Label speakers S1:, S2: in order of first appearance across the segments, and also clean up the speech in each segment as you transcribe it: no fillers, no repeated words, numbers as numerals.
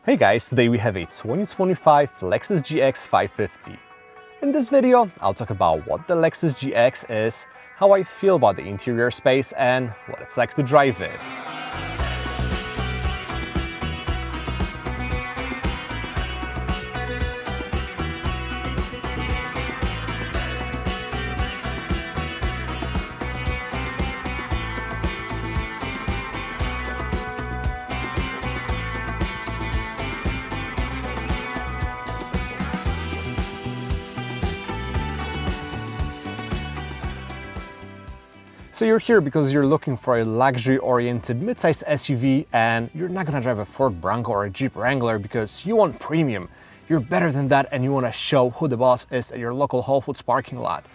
S1: Hey guys, today we have a 2025 Lexus GX 550. In this video, I'll talk about what the Lexus GX is, how I feel about the interior space, and what it's like to drive it. So you're here because you're looking for a luxury-oriented midsize SUV, and you're not gonna drive a Ford Bronco or a Jeep Wrangler because you want premium. You're better than that and you wanna show who the boss is at your local Whole Foods parking lot.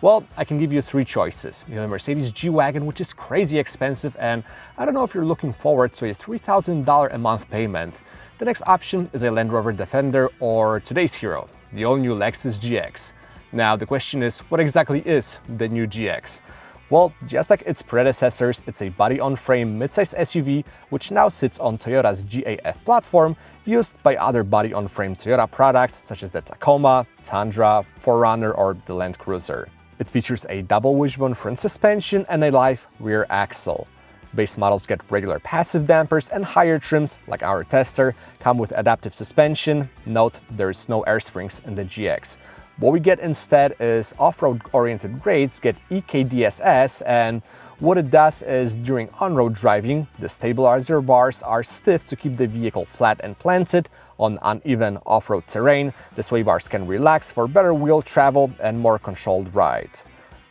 S1: Well, I can give you three choices. You have a Mercedes G-Wagon, which is crazy expensive, and I don't know if you're looking forward to a $3,000 a month payment. The next option is a Land Rover Defender or today's hero, the all-new Lexus GX. Now, the question is, what exactly is the new GX? Well, just like its predecessors, it's a body-on-frame midsize SUV which now sits on Toyota's GAF platform, used by other body-on-frame Toyota products such as the Tacoma, Tundra, 4Runner, or the Land Cruiser. It features a double wishbone front suspension and a live rear axle. Base models get regular passive dampers, and higher trims, like our Tester, come with adaptive suspension. Note, there is no air springs in the GX. What we get instead is off-road oriented grades get EKDSS, and what it does is during on-road driving, the stabilizer bars are stiff to keep the vehicle flat and planted on uneven off-road terrain. The sway bars can relax for better wheel travel and more controlled ride.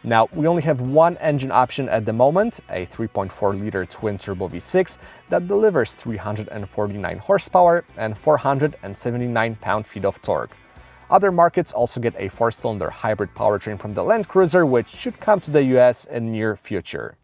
S1: Now, we only have one engine option at the moment, a 3.4-liter twin-turbo V6 that delivers 349 horsepower and 479 pound-feet of torque. Other markets also get a 4-cylinder hybrid powertrain from the Land Cruiser, which should come to the US in near future.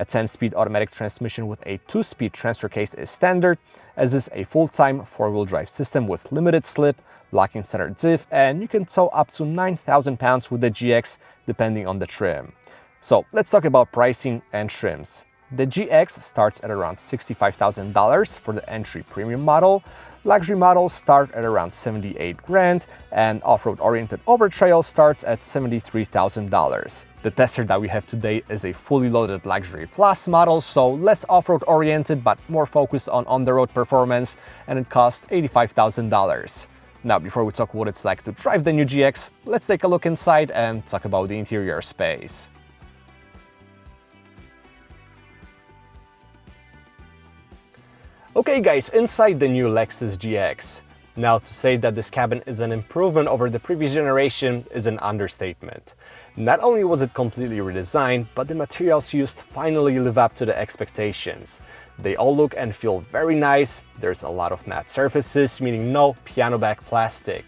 S1: A 10-speed automatic transmission with a 2-speed transfer case is standard, as is a full-time 4-wheel drive system with limited slip, locking center diff, and you can tow up to 9,000 pounds with the GX depending on the trim. So let's talk about pricing and trims. The GX starts at around $65,000 for the entry premium model. Luxury models start at around $78,000, and off-road oriented Overtrail starts at $73,000. The Tester that we have today is a fully loaded Luxury Plus model, so less off-road oriented but more focused on the road performance, and it costs $85,000. Now, before we talk what it's like to drive the new GX, let's take a look inside and talk about the interior space. Okay guys, inside the new Lexus GX. Now, to say that this cabin is an improvement over the previous generation is an understatement. Not only was it completely redesigned, but the materials used finally live up to the expectations. They all look and feel very nice. There's a lot of matte surfaces, meaning no piano back plastic.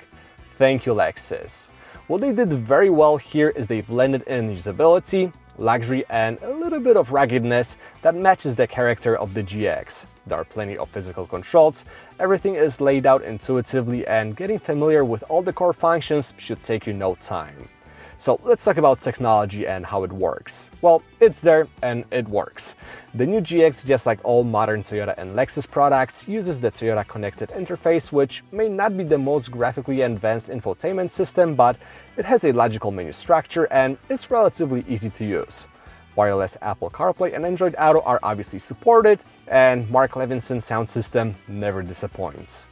S1: Thank you, Lexus. What they did very well here is they blended in usability, luxury, and a little bit of ruggedness that matches the character of the GX. There are plenty of physical controls, everything is laid out intuitively, and getting familiar with all the core functions should take you no time. So let's talk about technology and how it works. Well, it's there and it works. The new GX, just like all modern Toyota and Lexus products, uses the Toyota Connected Interface, which may not be the most graphically advanced infotainment system, but it has a logical menu structure and is relatively easy to use. Wireless Apple CarPlay and Android Auto are obviously supported, and Mark Levinson's sound system never disappoints.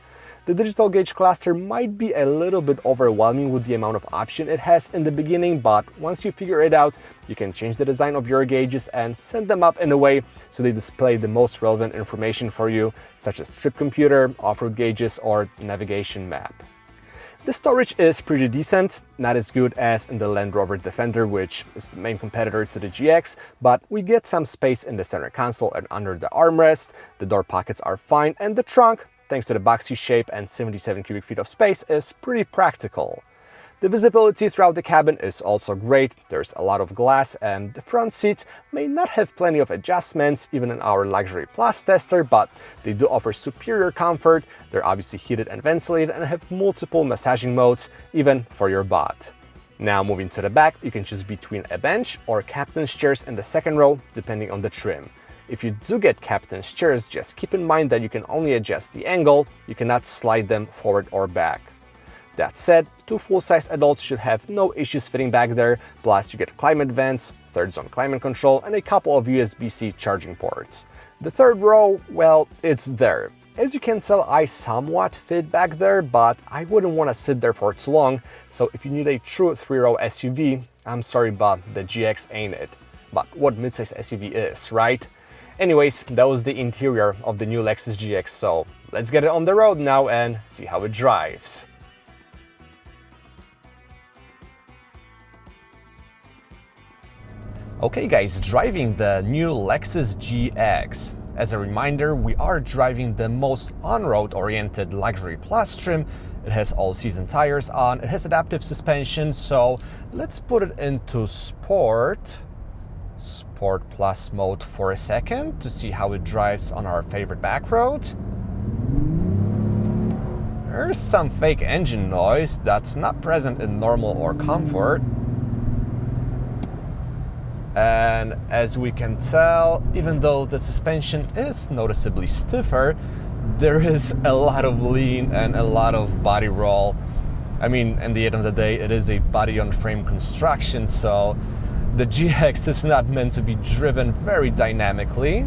S1: The digital gauge cluster might be a little bit overwhelming with the amount of option it has in the beginning, but once you figure it out, you can change the design of your gauges and set them up in a way so they display the most relevant information for you, such as trip computer, off-road gauges, or navigation map. The storage is pretty decent, not as good as in the Land Rover Defender, which is the main competitor to the GX, but we get some space in the center console and under the armrest, the door pockets are fine, and the trunk, thanks to the boxy shape and 77 cubic feet of space, is pretty practical. The visibility throughout the cabin is also great. There's a lot of glass, and the front seats may not have plenty of adjustments, even in our Luxury Plus Tester, but they do offer superior comfort. They're obviously heated and ventilated and have multiple massaging modes, even for your butt. Now, moving to the back, you can choose between a bench or captain's chairs in the second row, depending on the trim. If you do get captain's chairs, just keep in mind that you can only adjust the angle, you cannot slide them forward or back. That said, 2 full-size adults should have no issues fitting back there, plus you get climate vents, third-zone climate control, and a couple of USB-C charging ports. The third row, well, it's there. As you can tell, I somewhat fit back there, but I wouldn't want to sit there for too long, so if you need a true 3-row SUV, I'm sorry, but the GX ain't it. But what midsize SUV is, right? Anyways, that was the interior of the new Lexus GX, so let's get it on the road now and see how it drives. Okay guys, driving the new Lexus GX. As a reminder, we are driving the most on-road oriented Luxury Plus trim. It has all-season tires on, it has adaptive suspension, so let's put it into Sport Plus mode for a second to see how it drives on our favorite back road. There's some fake engine noise that's not present in normal or comfort. And as we can tell, even though the suspension is noticeably stiffer, there is a lot of lean and a lot of body roll. I mean, in the end of the day, it is a body-on-frame construction, so the GX is not meant to be driven very dynamically.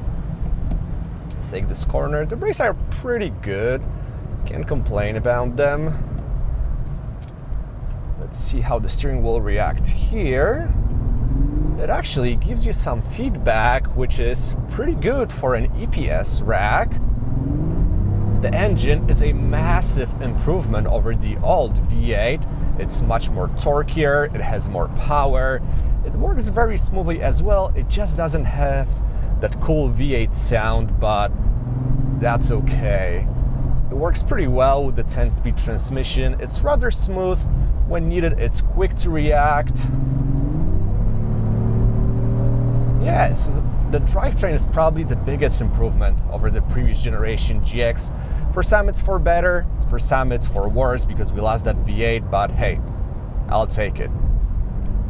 S1: Let's take this corner. The brakes are pretty good. Can't complain about them. Let's see how the steering will react here. It actually gives you some feedback, which is pretty good for an EPS rack. The engine is a massive improvement over the old V8. It's much more torquier, it has more power, it works very smoothly as well. It just doesn't have that cool V8 sound, but that's okay. It works pretty well with the 10-speed transmission. It's rather smooth. When needed, it's quick to react. Yeah, so the drivetrain is probably the biggest improvement over the previous generation GX. For some it's for better, for some it's for worse because we lost that V8, but hey, I'll take it.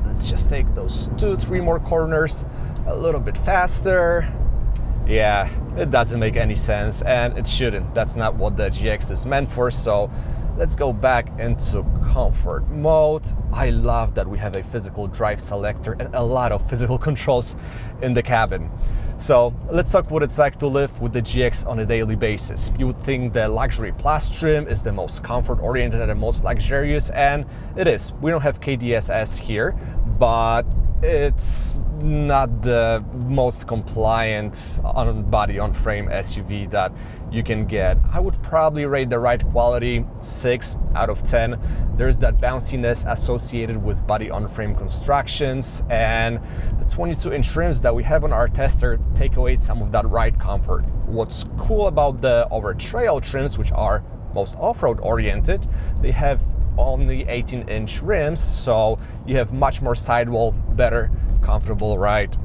S1: Let's just take those 2-3 more corners a little bit faster. Yeah, it doesn't make any sense and it shouldn't. That's not what the GX is meant for, so let's go back into comfort mode. I love that we have a physical drive selector and a lot of physical controls in the cabin. So let's talk what it's like to live with the GX on a daily basis. You would think the Luxury Plus trim is the most comfort oriented and the most luxurious, and it is. We don't have KDSS here, but it's not the most compliant on-body-on-frame SUV that you can get. I would probably rate the ride quality 6 out of 10. There's that bounciness associated with body-on-frame constructions, and the 22-inch rims that we have on our tester take away some of that ride comfort. What's cool about the over-trail trims, which are most off-road oriented, they have only 18-inch rims, so you have much more sidewall, better, comfortable ride.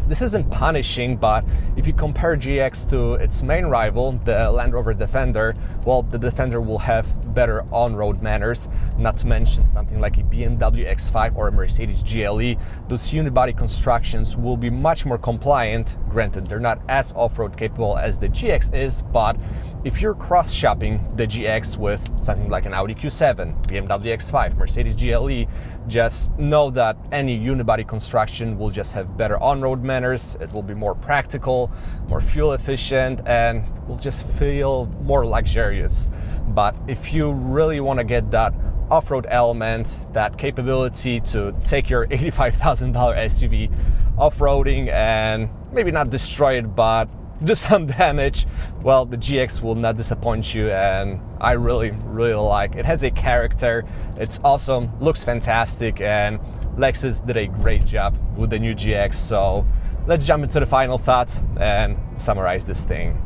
S1: This isn't punishing, but if you compare GX to its main rival, the Land Rover Defender, well, the Defender will have better on-road manners, not to mention something like a BMW X5 or a Mercedes GLE. Those unibody constructions will be much more compliant. Granted, they're not as off-road capable as the GX is, but if you're cross-shopping the GX with something like an Audi Q7, BMW X5, Mercedes GLE, just know that any unibody construction will just have better on-road manners, it will be more practical, more fuel efficient, and will just feel more luxurious. But if you really want to get that off-road element, that capability to take your $85,000 SUV off-roading and maybe not destroy it, but do some damage, well, the GX will not disappoint you, and I really like it. It has a character, it's awesome, looks fantastic, and Lexus did a great job with the new GX. So let's jump into the final thoughts and summarize this thing.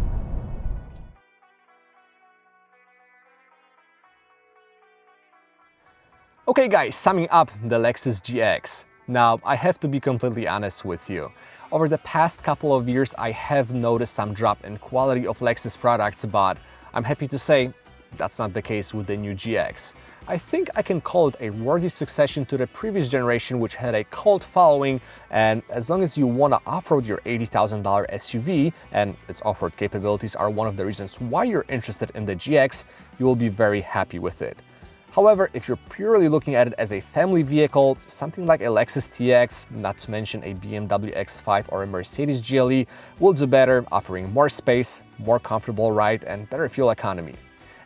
S1: Okay guys, summing up the Lexus GX. Now, I have to be completely honest with you. Over the past couple of years, I have noticed some drop in quality of Lexus products, but I'm happy to say that's not the case with the new GX. I think I can call it a worthy succession to the previous generation, which had a cult following, and as long as you want to off-road your $80,000 SUV, and its off-road capabilities are one of the reasons why you're interested in the GX, you will be very happy with it. However, if you're purely looking at it as a family vehicle, something like a Lexus TX, not to mention a BMW X5 or a Mercedes GLE, will do better, offering more space, more comfortable ride, and better fuel economy.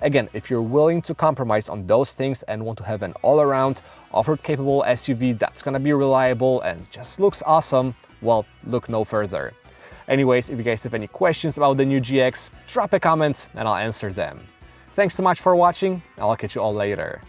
S1: Again, if you're willing to compromise on those things and want to have an all-around, off-road capable SUV that's gonna be reliable and just looks awesome, well, look no further. Anyways, if you guys have any questions about the new GX, drop a comment and I'll answer them. Thanks so much for watching, and I'll catch you all later.